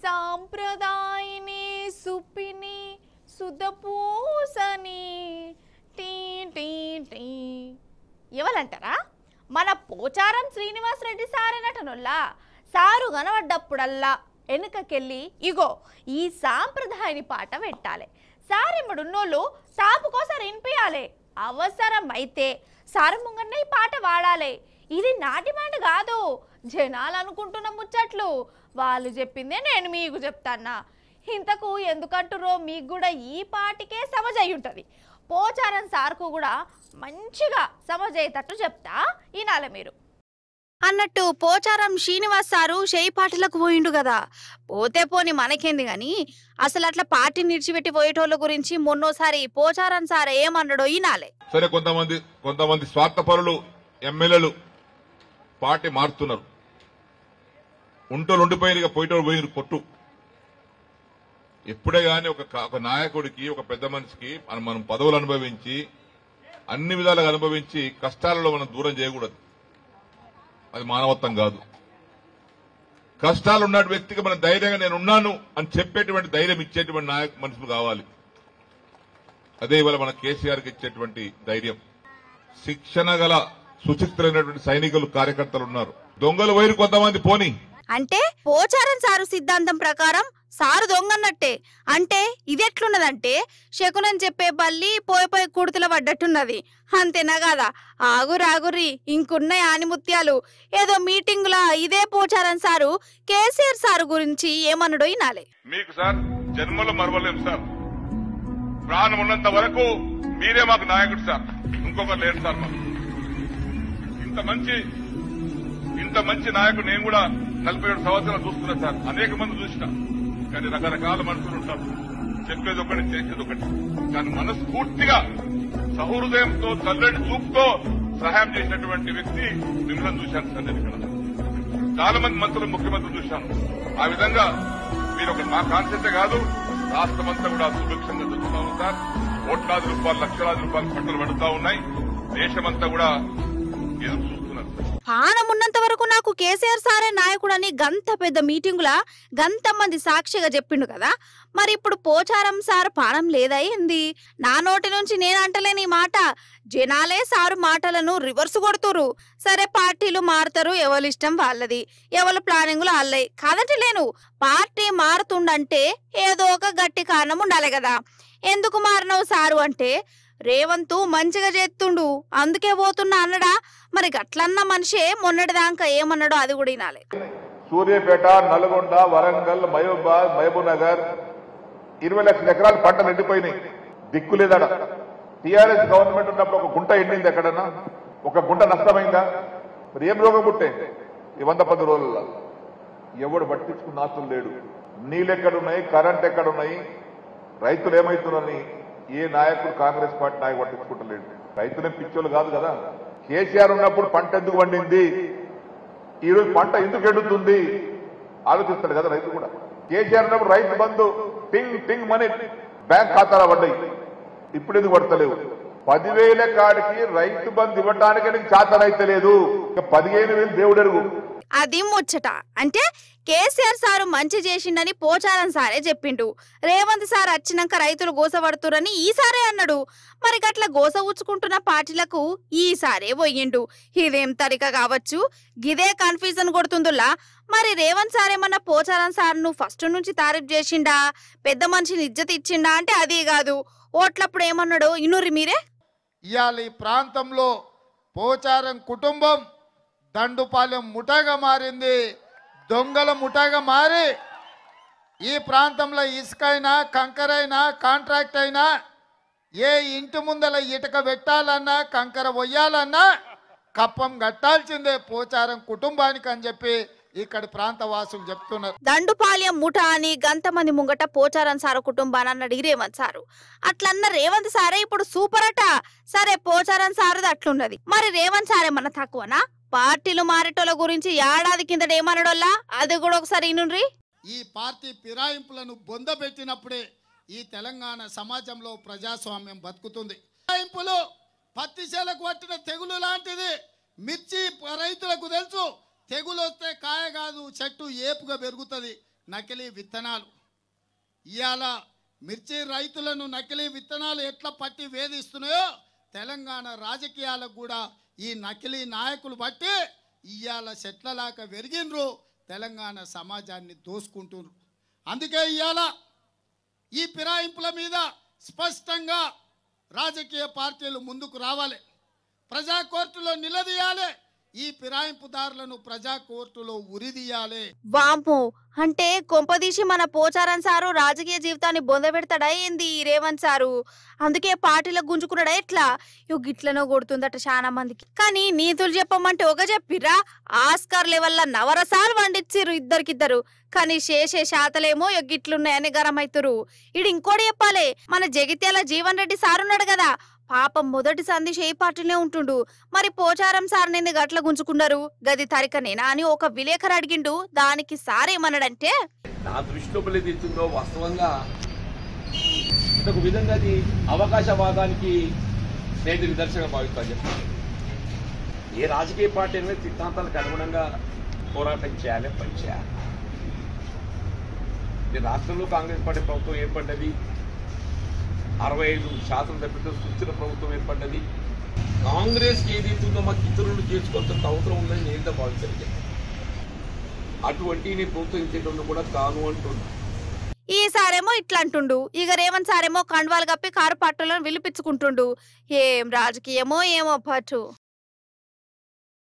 సాంప్రదాయని సుపిని సుధపూసని tea tea tea ఎవరంటారా? మన Pocharam Srinivas Reddy సారేనటనుల్లా. Sir కనబడ్డప్పుడల్లా వెనుకకెళ్ళి ఇగో ఈ సాంప్రదాయని పాట పెట్టాలి, సారెమ్మడున్నోళ్ళు సాపుకోసారి వినిపించాలి, అవసరమైతే సారు ముంగన్న ఈ పాట వాడాలి. ఇది నాటి మాట కాదు, జనాలు అనుకుంటున్న ముచ్చట్లు. వాళ్ళు చెప్పిందే నేను మీకు చెప్తాన్నా. ఇంతకు ఎందుకంటురో మీకు కూడా ఈ పాటికే సమజయ్యి ఉంటుంది. పోచారం సార్కు కూడా మంచిగా సమజయ్యేటట్టు చెప్తా, ఈనాలే మీరు అన్నట్టు. పోచారం శ్రీనివాస్ సారు షేయి పాటలకు పోయిండు కదా. పోతే పోని మనకేంది గాని అసలు అట్లా పార్టీని నిడిచిపెట్టి పోయేటోళ్ళ గురించి మొన్నోసారి పోచారం సార్ ఏమన్నాడో ఈనాలే. సరే, కొంతమంది స్వార్థపరులు ఎమ్మెల్యేలు పార్టీ మారుతున్నారు. ఉంటోళ్ళు ఉండిపోయిన పోయేటోళ్ళు పోయిన కొట్టు. ఎప్పుడే గాని ఒక నాయకుడికి, ఒక పెద్ద మనిషికి మనం పదవులు అనుభవించి అన్ని విధాలుగా అనుభవించి కష్టాలలో మనం దూరం చేయకూడదు. అది మానవత్వం కాదు. కష్టాలు ఉన్న వ్యక్తికి మనం ధైర్యంగా నేనున్నాను అని చెప్పేటువంటి ధైర్యం ఇచ్చేటువంటి మనుషులు కావాలి. అదే ఇవాళ మన కేసీఆర్కి ఇచ్చేటువంటి ధైర్యం. శిక్షణ గల సుశిక్షితులైనటువంటి సైనికులు, కార్యకర్తలు ఉన్నారు. దొంగలు వైరు కొంతమంది పోని అంటే పోచారం సారు సిద్ధాంతం ప్రకారం సారు దొంగన్నట్టే. అంటే ఇది ఎట్లున్నదంటే శకునం చెప్పే బల్లి పోయి కుడుతుల పడ్డట్టున్నది. అంతేనా కాదా? ఆగురి ఇంకున్నాయి ఆనిముత్యాలు. ఏదో మీటింగ్ లా ఇదే పోచారం సారు కేసీఆర్ సారు గురించి ఏమన్నాడో వినాలి. మీకు సార్ జన్మలో మరవలేం సార్. ప్రాణం ఉన్నంత వరకు మీరే మాకు నాయకుడు సార్, ఇంకొకరు లేరు సార్. మాకు ఇంత మంచి నాయకుడు నేను కూడా 47 సంవత్సరాలు చూస్తున్నా సార్. అనేక మంది చూసిన, కానీ రకరకాల మనుషులు ఉంటారు. చెప్పేది ఒకటి, చేసేది ఒకటి. కానీ మనస్ఫూర్తిగా సహృదయంతో చల్లటి చూపుతో సహాయం చేసినటువంటి వ్యక్తి మిమ్మల్ని చూశాను సార్. నేను ఇక్కడ చాలా మంది మంత్రులు, ముఖ్యమంత్రులు చూశాను. ఆ విధంగా మీరు ఒక మా కాన్సెప్టే కాదు, రాష్ట్రమంతా కూడా సుభిక్షంగా జరుగుతూ ఉంది సార్. కోట్లాది రూపాయలు, లక్షలాది రూపాయలు పంటలు పడుతూ ఉన్నాయి. దేశమంతా కూడా ఎదురు చూస్తున్నారు. పానమున్నంత వరకు నాకు కేసీఆర్ సారే నాయకుడని గంత పెద్ద మీటింగులా గంత మంది సాక్షిగా చెప్పిండు కదా. మరి ఇప్పుడు పోచారం సార్ పానం లేదా ఏంది? నా నోటి నుంచి నేను అంటలేని మాట. జనాలే సారు మాటలను రివర్స్ కొడుతురు. సరే, పార్టీలు మారుతారు, ఎవరి ఇష్టం వాళ్ళది, ఎవరి ప్లానింగ్లు వాళ్ళయి కాదంటే లేను. పార్టీ మారుతుండంటే ఏదో ఒక గట్టి కారణం ఉండాలి కదా. ఎందుకు మారినవు సారు అంటే రేవంత్ మంచిగా చేస్తుండు అందుకే పోతున్నా అన్నడా? మరి గట్లన్న మనిషే మొన్నటిదాకా ఏమన్నాడో అది కూడా వినాలి. సూర్యాపేట, నల్గొండ, వరంగల్, మహబూబ్ నగర్ 20 లక్షల ఎకరాలు పంటలు ఎండిపోయినాయి. దిక్కు లేదడ. టీఆర్ఎస్ గవర్నమెంట్ ఉన్నప్పుడు ఒక గుంట ఎండింది ఎక్కడన్నా? ఒక గుంట నష్టమైందా? మరి ఏం రోగం పుట్టే ఈ 110 రోజుల్లో? ఎవడు పట్టించుకున్న ఆస్తులు లేడు. నీళ్ళు ఎక్కడున్నాయి, కరెంట్ ఎక్కడున్నాయి, రైతులు ఏమవుతున్నారని ఏ నాయకుడు, కాంగ్రెస్ పార్టీ నాయకుడు పట్టించుకుంటలేడు. రైతులే పిచ్చోళ్ళు కాదు కదా. కేసీఆర్ ఉన్నప్పుడు పంట ఎందుకు పండింది, ఈ రోజు పంట ఎందుకు ఎండుతుంది ఆలోచిస్తాడు కదా రైతు కూడా. కేసీఆర్ ఉన్నప్పుడు రైతు బంధు టింగ్ టింగ్ మనీ బ్యాంక్ ఖాతాలో పడ్డాయి, ఇప్పుడు ఎందుకు పడతలేవు? 10,000 కాడికి రైతు బంధు ఇవ్వడానికి నీకు చేతనైతే లేదు, 15,000 దేవుడు ఎరుగు. అది ముచ్చట. అంటే కేసీఆర్ సారు మంచి చేసిండని పోచారం సారే చెప్పిండు. రేవంత్ సార్ వచ్చినాక రైతులు గోసపడుతురని ఈసారే అన్నాడు. మరి గట్ల గోస ఉచ్చుకుంటున్న పార్టీలకు ఈసారే పోయిండు. ఇదేం తరిక కావచ్చు, గిదే కన్ఫ్యూజన్ కొడుతుందిలా. మరి రేవంత్ సార్ ఏమన్నా పోచారం సార్ను ఫస్ట్ నుంచి తారీఫ్ చేసిండా, పెద్ద మనిషిని ఇజ్జత్ ఇచ్చిండా అంటే అది కాదు. ఓట్లప్పుడు ఏమన్నాడు ఇనురి మీరే. ఇవాళ ఈ ప్రాంతంలో పోచారం కుటుంబం దండుపాలెం ముఠాగా మారింది, దొంగల ముఠాగా మారి ఈ ప్రాంతంలో ఇసుకైనా, కంకరైనా, కాంట్రాక్ట్ అయినా, ఏ ఇంటి ముందల ఇటుక పెట్టాలన్నా, కంకర పొయ్యాలన్నా కప్పం కట్టాల్సిందే పోచారం కుటుంబానికి అని చెప్పి ఇక్కడ ప్రాంత వాసులు చెప్తున్నారు. దండుపాలెం ముఠా అని గంతమంది ముంగట పోచారం సారు కుటుంబాన్ని అన్నాడు రేవంత్ సారు. అట్లన్న రేవంత్ సారే ఇప్పుడు సూపర్ అట. సరే, పోచారం సారుది అట్లున్నది, మరి రేవంత్ సారేమన్నా తక్కువనా? పార్టీలు మారేటోళ్ళ గురించి ఏడాది కిందట ఏమన్నాడోల్లా అది కూడా ఒకసారి ఇనుండ్రి. ఈ పార్టీ ఫిరాయింపులను బొందబెట్టినప్పుడే ఈ తెలంగాణ సమాజంలో ప్రజాస్వామ్యం బతుకుతుంది. ఫిరాయింపులు పత్తి చేలకు పట్టిన తెగులు లాంటిది. మిర్చి రైతులకు తెలుసు, తెగులు వస్తే కాయ కాదు చెట్టు ఏపుగా పెరుగుతుంది, నకిలీ విత్తనాలు. ఇవాళ మిర్చి రైతులను నకిలీ విత్తనాలు ఎట్లా పట్టి వేధిస్తున్నాయో తెలంగాణ రాజకీయాలకు కూడా ఈ నకిలీ నాయకులు బట్టి ఇవాళ చెట్లలాగా వెరిగినరు, తెలంగాణ సమాజాన్ని దోసుకుంటున్నారు. అందుకే ఇవాళ ఈ ఫిరాయింపుల మీద స్పష్టంగా రాజకీయ పార్టీలు ముందుకు రావాలి, ప్రజా కోర్టులో నిలదీయాలి, ఈ ఫిరాయింపుదారులను ప్రజా కోర్టులో ఉరిదీయాలి. వామ్మో, అంటే కొంపదీసి మన పోచారం సారు రాజకీయ జీవితాన్ని బొందబెడతాడా ఏంది ఈ రేవంత్ సారు? అందుకే పార్టీలకు గుంజుకున్నాడా ఎట్లా? గిట్లనో కొడుతుందట చాలా మందికి. కానీ నీతులు చెప్పమంటే ఒక చెప్పిరా, ఆస్కార్ లెవెల్ల నవరసాలు వండిచ్చిర్రు ఇద్దరికిద్దరు. కానీ చేసే శాతలేమో గిట్లున్నాయని గరమైతురు. ఇడు ఇంకోటి చెప్పాలి, మన జగిత్యాల జీవన్ రెడ్డి సారున్నాడు కదా, పాపం మొదటి సందేశ్ ఏ పార్టీనే ఉంటుండు. మరి పోచారం సార్ నిన్ను గట్ల గుంజుకున్నారు, గది తరికనేనా అని ఒక విలేకరు అడిగిండు. దానికి సార్ ఏమన్నాడంటే, నా దృష్టిలో ఏదైతుందో వాస్తవంగా ఒక విధంగా అది అవకాశవాదానికి నేటి నిదర్శనంగా భావిస్తాను చెప్పాలి. ఏ రాజకీయ పార్టీ అనేది సిద్ధాంతాలకు అనుగుణంగా పోరాటం చేయాలి, పనిచేయాలి. రాష్ట్రంలో కాంగ్రెస్ పార్టీ ప్రభుత్వం ఏర్పడ్డది, 65% తప్పితే సుస్థిర ప్రభుత్వం ఏర్పడ్డది. కాంగ్రెస్కి ఏదైతుందో మాకు ఇతరులు చేసుకోవాల్సిన అవసరం ఉందని నేను భావించాను. అటువంటి నేను ప్రోత్సహించేటప్పుడు కూడా కాను అంటున్నా. ఈసారేమో ఇట్లా అంటుండు, ఇక రేవంత్ సారేమో కండువాలు కప్పి కారు పట్టులను విలిపించుకుంటుండు. ఏం రాజకీయమో ఏమో పట్టు.